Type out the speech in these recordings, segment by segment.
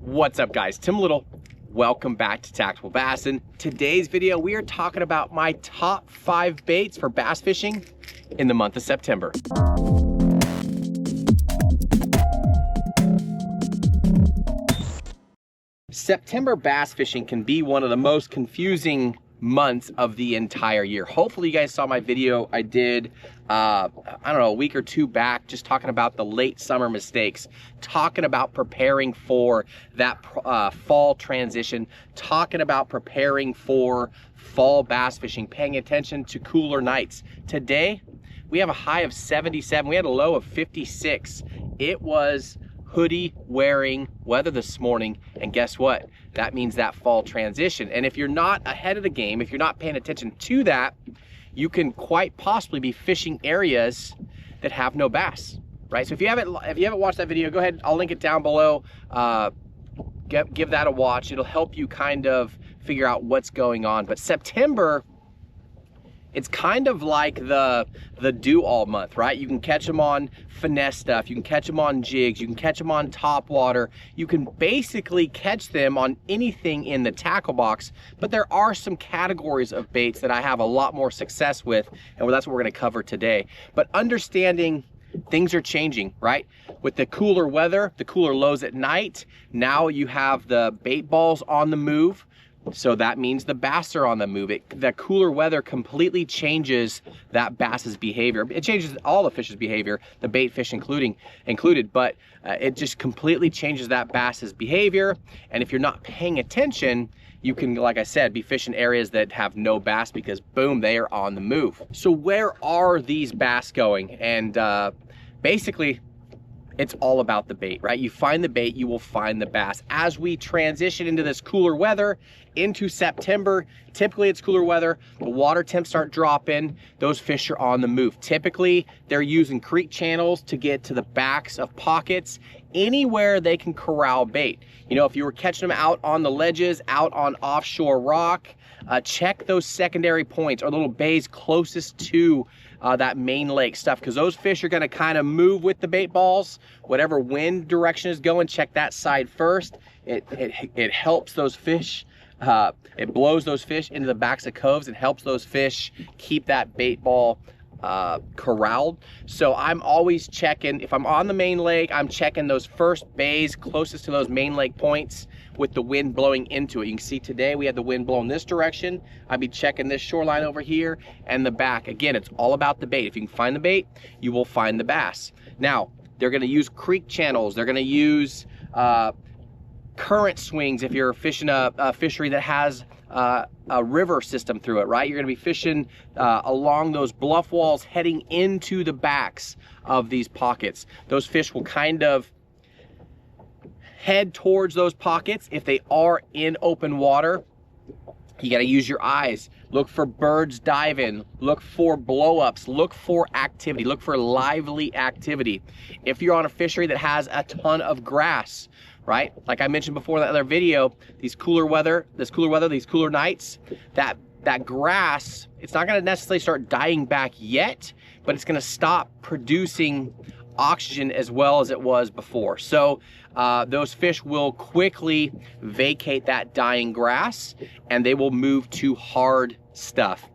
What's up, guys? Tim Little. Welcome back to Tactical Bassin. Today's video, we are talking about my top 5 baits for bass fishing in the month of September. September bass fishing can be one of the most confusing months of the entire year. Hopefully you guys saw my video I did I don't know, a week or two back, just talking about the late summer mistakes, talking about preparing for that fall transition, talking about preparing for fall bass fishing, paying attention to cooler nights. Today we have a high of 77, we had a low of 56. It was hoodie wearing weather this morning, and guess what? That means that fall transition. And if you're not ahead of the game, if you're not paying attention to that, you can quite possibly be fishing areas that have no bass, right? So if you haven't watched that video, go ahead, I'll link it down below. Give that a watch. It'll help you kind of figure out what's going on. But September, it's kind of like the do-all month, right? You can catch them on finesse stuff, you can catch them on jigs, you can catch them on Topwater, you can basically catch them on anything in the tackle box. But there are some categories of baits that I have a lot more success with, and that's what we're gonna cover today. But understanding things are changing, right? With the cooler weather, the cooler lows at night, now you have the bait balls on the move. So that means the bass are on the move. The cooler weather completely changes that bass's behavior. It changes all the fish's behavior, the bait fish included, but it just completely changes that bass's behavior. And if you're not paying attention, you can, like I said, be fishing areas that have no bass because boom, they are on the move. So where are these bass going? And basically, it's all about the bait, right? You find the bait, you will find the bass. As we transition into this cooler weather, into September, typically it's cooler weather, the water temps start dropping, those fish are on the move. Typically, they're using creek channels to get to the backs of pockets, anywhere they can corral bait. You know, if you were catching them out on the ledges, out on offshore rock, check those secondary points or little bays closest to that main lake stuff, because those fish are going to kind of move with the bait balls. Whatever wind direction is going, check that side first. It helps those fish, it blows those fish into the backs of coves and helps those fish keep that bait ball corralled. So I'm always checking, if I'm on the main lake, I'm checking those first bays closest to those main lake points with the wind blowing into it. You can see today we had the wind blowing this direction. I'd be checking this shoreline over here and the back. Again, it's all about the bait. If you can find the bait, you will find the bass. Now, they're gonna use creek channels. They're gonna use current swings if you're fishing a fishery that has a river system through it, right? You're gonna be fishing along those bluff walls heading into the backs of these pockets. Those fish will kind of head towards those pockets. If they are in open water, you gotta use your eyes. Look for birds diving, look for blow-ups, look for activity, look for lively activity. If you're on a fishery that has a ton of grass, right? Like I mentioned before in that other video, these cooler nights, that grass, it's not gonna necessarily start dying back yet, but it's gonna stop producing oxygen as well as it was before. So those fish will quickly vacate that dying grass and they will move to hard stuff.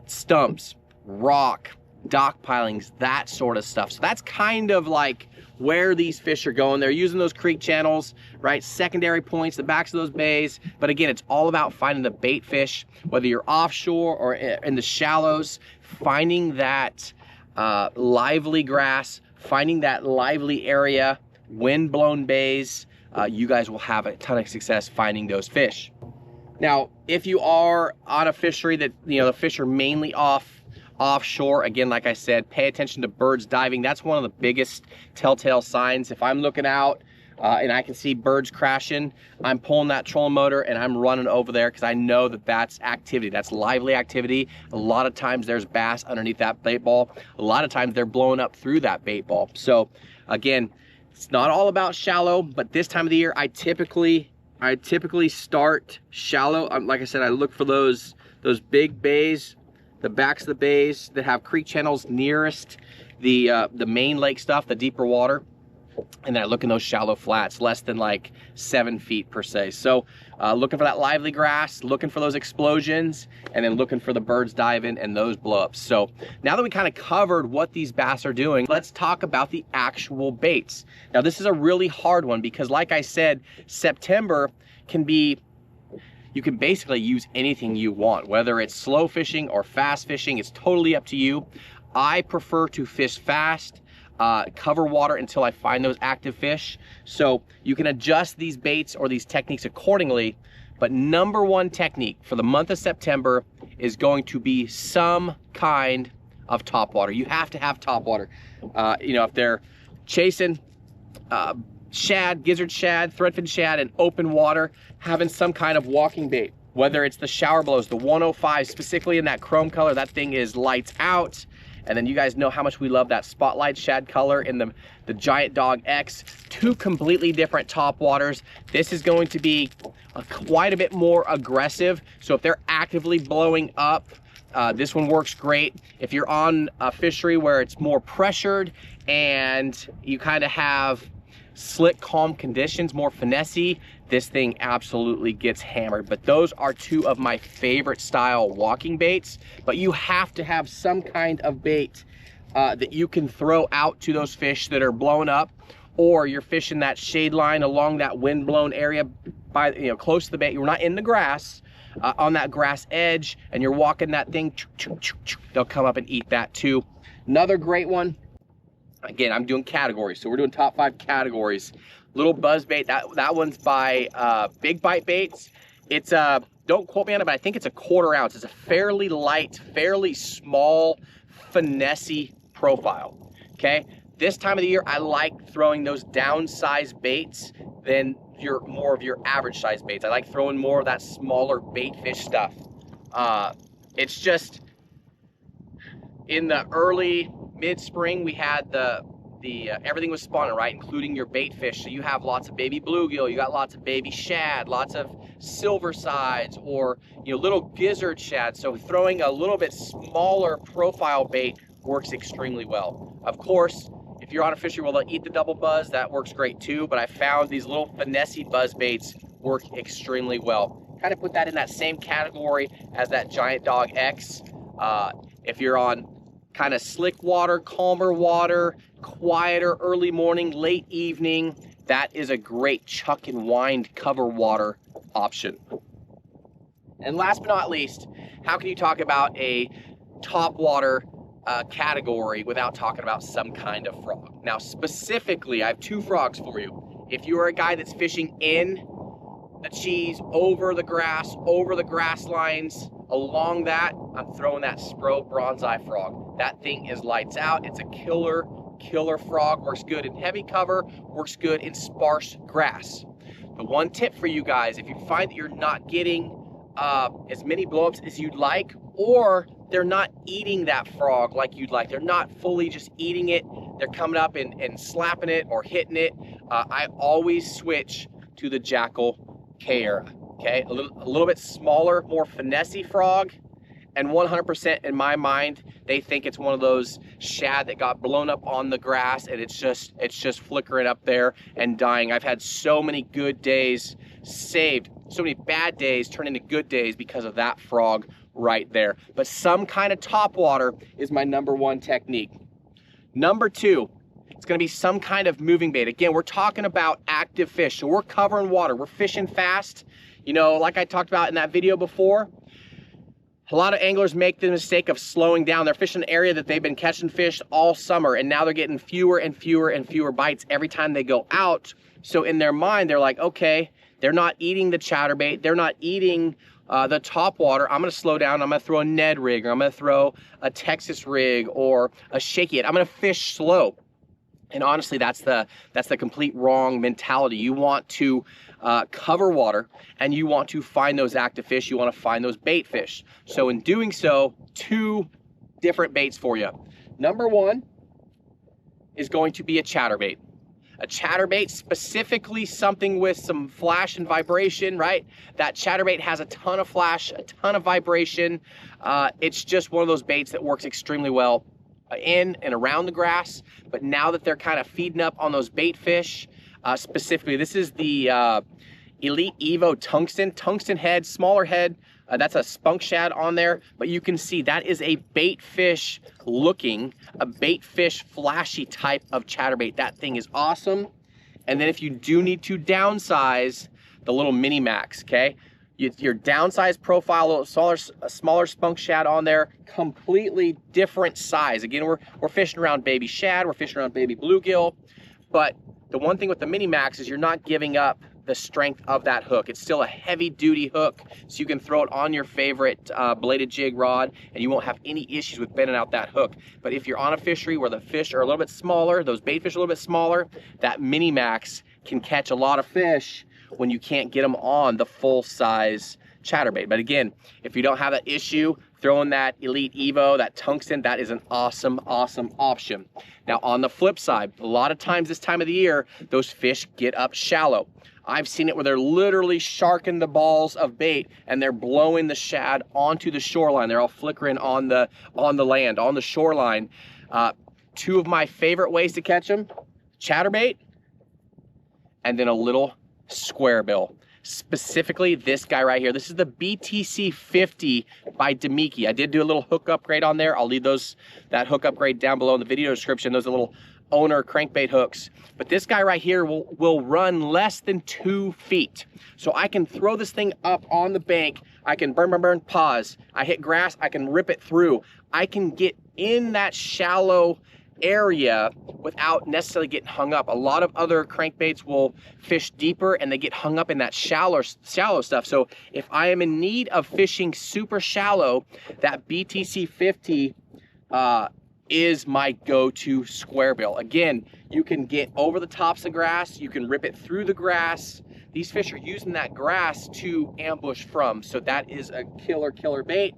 Stumps, rock, dock pilings, that sort of stuff. So that's kind of like where these fish are going. They're using those creek channels, right? Secondary points, the backs of those bays. But again, it's all about finding the bait fish, whether you're offshore or in the shallows, finding that lively grass, finding that lively area, wind-blown bays. You guys will have a ton of success finding those fish. Now, if you are on a fishery that, you know, the fish are mainly offshore, again, like I said, pay attention to birds diving. That's one of the biggest telltale signs. If I'm looking out and I can see birds crashing, I'm pulling that trolling motor and I'm running over there because I know that that's activity, that's lively activity. A lot of times there's bass underneath that bait ball. A lot of times they're blowing up through that bait ball. So again, it's not all about shallow, but this time of the year, I typically start shallow. Like I said, I look for those big bays, the backs of the bays that have creek channels nearest the main lake stuff, the deeper water. And then I look in those shallow flats, less than like 7 feet per se. So looking for that lively grass, looking for those explosions, and then looking for the birds diving and those blowups. So now that we kind of covered what these bass are doing, let's talk about the actual baits. Now this is a really hard one because like I said, September can be, you can basically use anything you want, whether it's slow fishing or fast fishing, it's totally up to you. I prefer to fish fast, cover water until I find those active fish. So you can adjust these baits or these techniques accordingly, but number one technique for the month of September is going to be some kind of topwater. You have to have topwater. You know, if they're chasing shad, gizzard shad, threadfin shad in open water, having some kind of walking bait, whether it's the shower blows, the 105, specifically in that chrome color, that thing is lights out. And then you guys know how much we love that spotlight shad color in the Giant Dog X. Two completely different top waters. This is going to be quite a bit more aggressive. So if they're actively blowing up, this one works great. If you're on a fishery where it's more pressured and you kind of have slick, calm conditions, more finessey, this thing absolutely gets hammered. But those are two of my favorite style walking baits. But you have to have some kind of bait that you can throw out to those fish that are blowing up, or you're fishing that shade line along that wind-blown area by, you know, close to the bait. You're not in the grass, on that grass edge, and you're walking that thing, they'll come up and eat that too. Another great one, again, I'm doing categories, so we're doing top 5 categories. Little buzz bait, that one's by Big Bite Baits. It's don't quote me on it, but I think it's a 1/4 ounce. It's a fairly light, fairly small, finessey profile. Okay, this time of the year, I like throwing those downsized baits than more of your average size baits. I like throwing more of that smaller bait fish stuff. It's just in the early mid-spring, we had the everything was spawning, right, including your bait fish. So you have lots of baby bluegill, you got lots of baby shad, lots of silver sides, or, you know, little gizzard shad. So throwing a little bit smaller profile bait works extremely well. Of course, if you're on a fishery where they'll eat the double buzz, that works great too. But I found these little finessey buzz baits work extremely well. Kind of put that in that same category as that Giant Dog X. If you're on kind of slick water, calmer water, quieter early morning, late evening, that is a great chuck and wind cover water option. And last but not least, how can you talk about a top water category without talking about some kind of frog? Now specifically, I have 2 frogs for you. If you are a guy that's fishing in the cheese, over the grass lines, along that, I'm throwing that Spro bronze eye frog. That thing is lights out. It's a killer frog. Works good in heavy cover, works good in sparse grass. The one tip for you guys, if you find that you're not getting as many blowups as you'd like, or they're not eating that frog like you'd like, they're not fully just eating it, they're coming up and slapping it or hitting it, I always switch to the Jackal K-era. Okay, a little bit smaller, more finessey frog, and 100% in my mind, they think it's one of those shad that got blown up on the grass and it's just flickering up there and dying. I've had so many good days saved, so many bad days turn into good days because of that frog right there. But some kind of topwater is my number 1 technique. Number 2, it's gonna be some kind of moving bait. Again, we're talking about active fish, so we're covering water, we're fishing fast. You know, like I talked about in that video before, a lot of anglers make the mistake of slowing down. They're fishing an area that they've been catching fish all summer, and now they're getting fewer and fewer and fewer bites every time they go out. So in their mind, they're like, okay, they're not eating the chatterbait, they're not eating the topwater. I'm gonna slow down, I'm gonna throw a Ned rig, or I'm gonna throw a Texas rig or a shaky it. I'm gonna fish slow. And honestly, that's the complete wrong mentality. You want to cover water, and you want to find those active fish. You want to find those bait fish. So in doing so, 2 different baits for you. Number 1 is going to be a chatterbait. A chatterbait, specifically something with some flash and vibration, right? That chatterbait has a ton of flash, a ton of vibration. It's just one of those baits that works extremely well in and around the grass, but now that they're kind of feeding up on those bait fish, specifically, this is the Elite Evo tungsten head, smaller head. That's a spunk shad on there, but you can see that is a bait fish looking, a bait fish flashy type of chatterbait. That thing is awesome. And then if you do need to downsize, the little mini max, okay? Your downsize profile, a little smaller spunk shad on there, completely different size. Again, we're fishing around baby shad, we're fishing around baby bluegill, but the one thing with the mini max is you're not giving up the strength of that hook. It's still a heavy duty hook, so you can throw it on your favorite bladed jig rod and you won't have any issues with bending out that hook. But if you're on a fishery where the fish are a little bit smaller, those bait fish are a little bit smaller, that mini max can catch a lot of fish when you can't get them on the full size chatterbait. But again, if you don't have that issue, throwing that Elite Evo, that tungsten, that is an awesome, awesome option. Now on the flip side, a lot of times this time of the year, those fish get up shallow. I've seen it where they're literally sharking the balls of bait and they're blowing the shad onto the shoreline. They're all flickering on the land, on the shoreline. Two of my favorite ways to catch them, chatterbait and then a little square bill. Specifically this guy right here. This is the BTC 50 by Demiki. I did do a little hook upgrade on there. I'll leave that hook upgrade down below in the video description. Those are little owner crankbait hooks. But this guy right here will run less than 2 feet. So I can throw this thing up on the bank. I can burn, pause. I hit grass, I can rip it through. I can get in that shallow area without necessarily getting hung up. A lot of other crankbaits will fish deeper and they get hung up in that shallow stuff. So if I am in need of fishing super shallow, that BTC 50 is my go-to square bill. Again, you can get over the tops of grass, you can rip it through the grass. These fish are using that grass to ambush from, so that is a killer bait.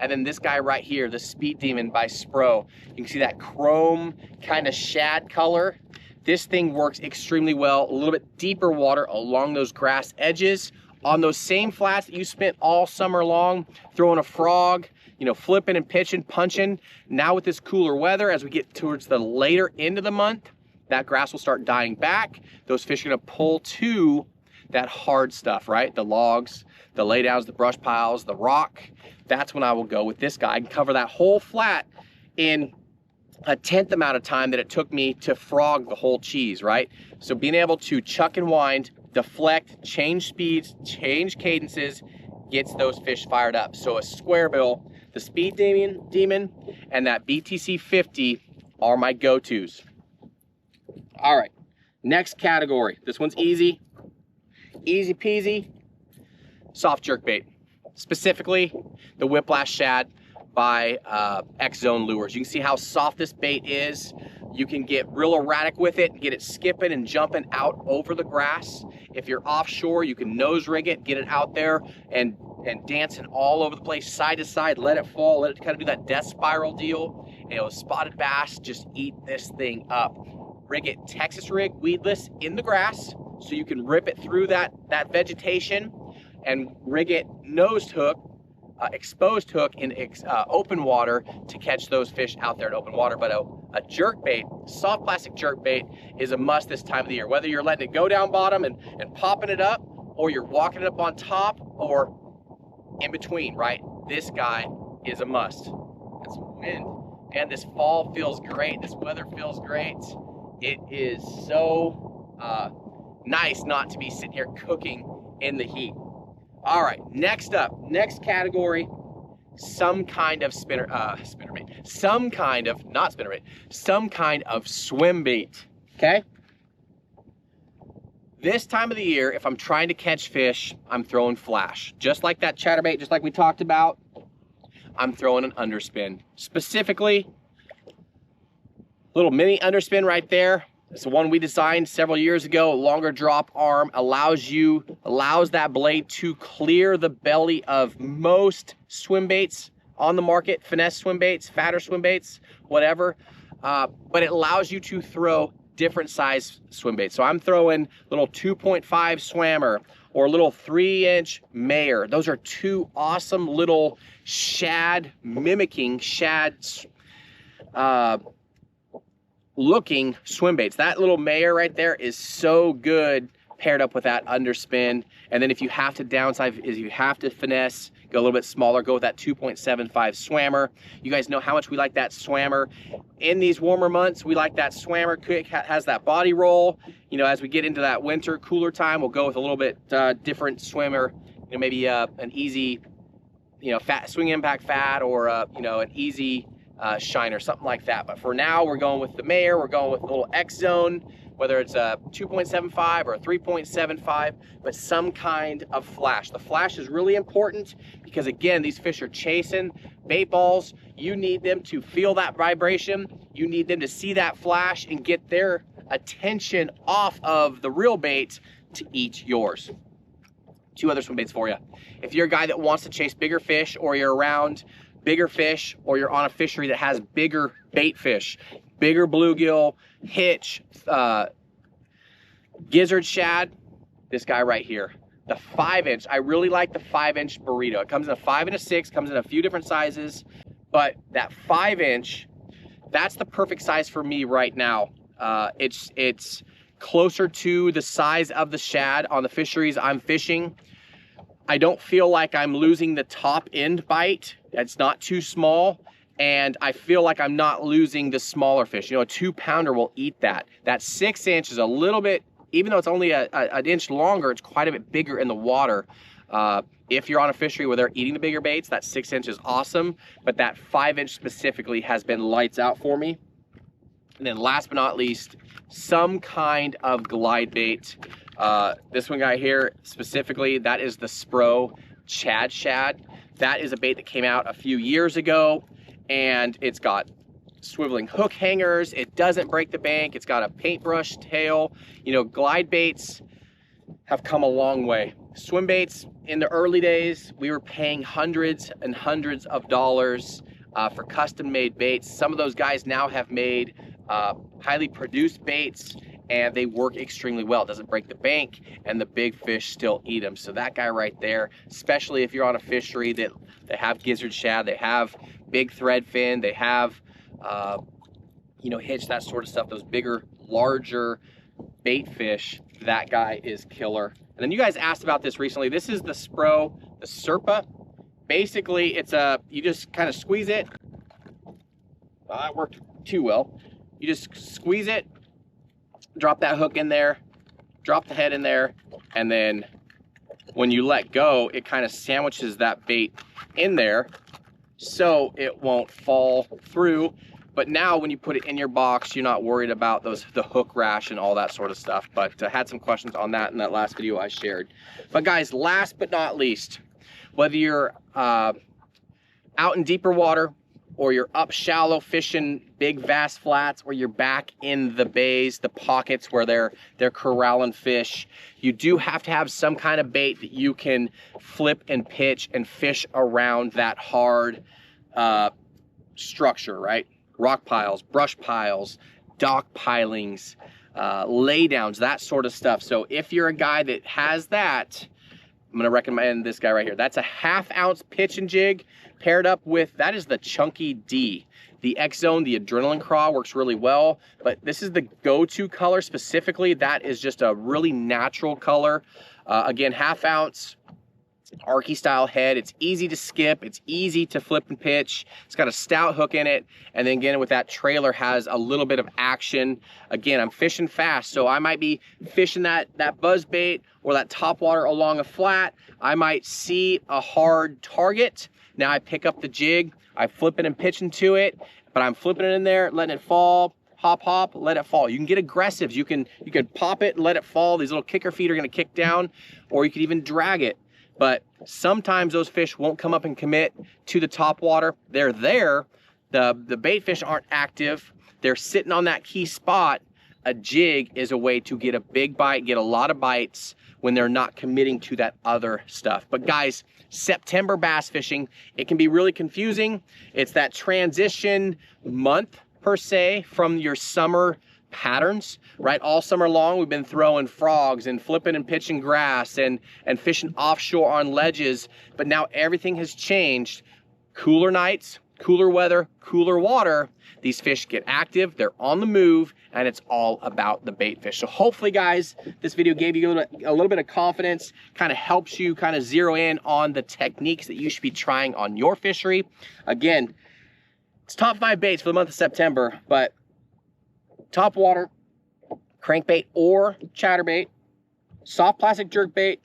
And then this guy right here, the Speed Demon by Spro. You can see that chrome kind of shad color. This thing works extremely well, a little bit deeper water along those grass edges. On those same flats that you spent all summer long throwing a frog, you know, flipping and pitching, punching. Now with this cooler weather, as we get towards the later end of the month, that grass will start dying back. Those fish are gonna pull to that hard stuff, right? The logs, the laydowns, the brush piles, the rock. That's when I will go with this guy. I can cover that whole flat in a 1/10 amount of time that it took me to frog the whole cheese, right? So being able to chuck and wind, deflect, change speeds, change cadences, gets those fish fired up. So a square bill, the Speed Demon, and that BTC 50 are my go-tos. All right, next category. This one's easy peasy, soft jerkbait. Specifically, the Whiplash Shad by X-Zone Lures. You can see how soft this bait is. You can get real erratic with it, get it skipping and jumping out over the grass. If you're offshore, you can nose rig it, get it out there and dancing all over the place, side to side, let it fall, let it kind of do that death spiral deal. And spotted bass just eat this thing up. Rig it Texas rig, weedless, in the grass, so you can rip it through that vegetation, and rig it nosed hook, exposed hook in open water to catch those fish out there in open water. But a jerkbait, soft plastic jerkbait, is a must this time of the year. Whether you're letting it go down bottom and popping it up, or you're walking it up on top, or in between, right? This guy is a must. It's wind, and this fall feels great. This weather feels great. It is so nice not to be sitting here cooking in the heat. All right, next up, next category, some kind of spinnerbait, some kind of, not spinnerbait, some kind of swim bait, okay? This time of the year, if I'm trying to catch fish, I'm throwing flash. Just like that chatterbait, just like we talked about, I'm throwing an underspin. Specifically, little mini underspin right there. It's the one we designed several years ago. A longer drop arm allows that blade to clear the belly of most swim baits on the market, finesse swim baits, fatter swim baits, whatever. But it allows you to throw different size swim baits. So I'm throwing little 2.5 swammer or little 3-inch mayor. Those are two awesome little shad, mimicking shad looking swim baits. That little mayor right there is so good paired up with that underspin. And then if you have to downsize, if you have to finesse, go a little bit smaller, go with that 2.75 swammer. You guys know how much we like that swammer. In these warmer months, we like that swammer. Has that body roll. You know, as we get into that winter, cooler time, we'll go with a little bit different swimmer. You know, maybe an easy, you know, fat swing impact fat, or you know, an easy shine or something like that. But for now, we're going with the mayor. We're going with a little X zone, whether it's a 2.75 or a 3.75, but some kind of flash. The flash is really important because, again, these fish are chasing bait balls. You need them to feel that vibration. You need them to see that flash and get their attention off of the real bait to eat yours. Two other swim baits for you. If you're a guy that wants to chase bigger fish, or you're around bigger fish, or you're on a fishery that has bigger bait fish, bigger bluegill, hitch, gizzard shad, this guy right here, the 5-inch. I really like the 5-inch burrito. It comes in a 5 and a 6, comes in a few different sizes, but that 5-inch, that's the perfect size for me right now. It's closer to the size of the shad on the fisheries I'm fishing. I don't feel like I'm losing the top end bite. It's not too small. And I feel like I'm not losing the smaller fish. You know, a 2-pounder will eat that. That 6-inch is a little bit, even though it's only an inch longer, it's quite a bit bigger in the water. If you're on a fishery where they're eating the bigger baits, that 6-inch is awesome. But that 5-inch specifically has been lights out for me. And then last but not least, some kind of glide bait. This one guy here specifically, that is the Spro Chad Shad. That is a bait that came out a few years ago, and it's got swiveling hook hangers. It doesn't break the bank. It's got a paintbrush tail. You know, glide baits have come a long way. Swim baits, in the early days, we were paying hundreds and hundreds of dollars for custom made baits. Some of those guys now have made highly produced baits, and they work extremely well. It doesn't break the bank, and the big fish still eat them. So that guy right there, especially if you're on a fishery that they have gizzard shad, they have big thread fin, they have you know, hitch, that sort of stuff, those bigger, larger bait fish, that guy is killer. And then you guys asked about this recently. This is the Spro, the Serpa. Basically, it's you just kind of squeeze it. Well, that worked too well. You just squeeze it, drop that hook in there, drop the head in there, and then when you let go, it kind of sandwiches that bait in there so it won't fall through. But now when you put it in your box, you're not worried about the hook rash and all that sort of stuff. But I had some questions on that in that last video I shared. But guys, last but not least, whether you're out in deeper water, or you're up shallow fishing big vast flats, or you're back in the bays, the pockets where they're corralling fish, you do have to have some kind of bait that you can flip and pitch and fish around that hard structure, right? Rock piles, brush piles, dock pilings, laydowns, that sort of stuff. So if you're a guy that has that, I'm gonna recommend this guy right here. That's a 1/2 ounce pitch and jig paired up with, that is the Chunky D. The X Zone, the Adrenaline Craw works really well, but this is the go-to color specifically. That is just a really natural color. Again, 1/2 ounce, Arky style head. It's easy to skip. It's easy to flip and pitch. It's got a stout hook in it. And then again, with that trailer, has a little bit of action. Again, I'm fishing fast, so I might be fishing that buzz bait or that topwater along a flat. I might see a hard target. Now I pick up the jig, I flip it and pitch into it, but I'm flipping it in there, letting it fall, hop, hop, let it fall. You can get aggressive. You can pop it and let it fall. These little kicker feet are gonna kick down, or you could even drag it. But sometimes those fish won't come up and commit to the top water. They're there, the bait fish aren't active, they're sitting on that key spot. A jig is a way to get a big bite, get a lot of bites when they're not committing to that other stuff. But guys, September bass fishing, it can be really confusing. It's that transition month per se from your summer patterns, right? All summer long, we've been throwing frogs and flipping and pitching grass and fishing offshore on ledges, but now everything has changed. Cooler nights, cooler weather, cooler water, these fish get active, they're on the move, and it's all about the bait fish. So hopefully, guys, this video gave you a little bit of confidence, kind of helps you kind of zero in on the techniques that you should be trying on your fishery. Again, it's top 5 baits for the month of September, but topwater, crankbait or chatterbait, soft plastic jerkbait,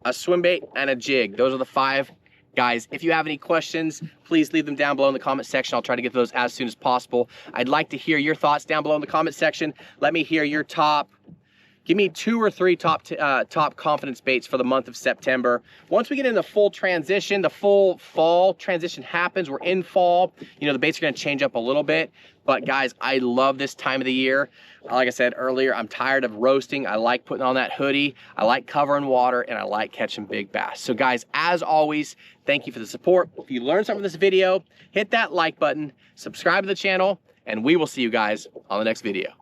a swimbait, and a jig. Those are the 5. Guys, if you have any questions, please leave them down below in the comment section. I'll try to get those as soon as possible. I'd like to hear your thoughts down below in the comment section. Let me hear your give me 2 or 3 top confidence baits for the month of September. Once we get into full transition, the full fall transition happens, we're in fall, you know, the baits are gonna change up a little bit. But guys, I love this time of the year. Like I said earlier, I'm tired of roasting. I like putting on that hoodie. I like covering water, and I like catching big bass. So guys, as always, thank you for the support. If you learned something from this video, hit that like button, subscribe to the channel, and we will see you guys on the next video.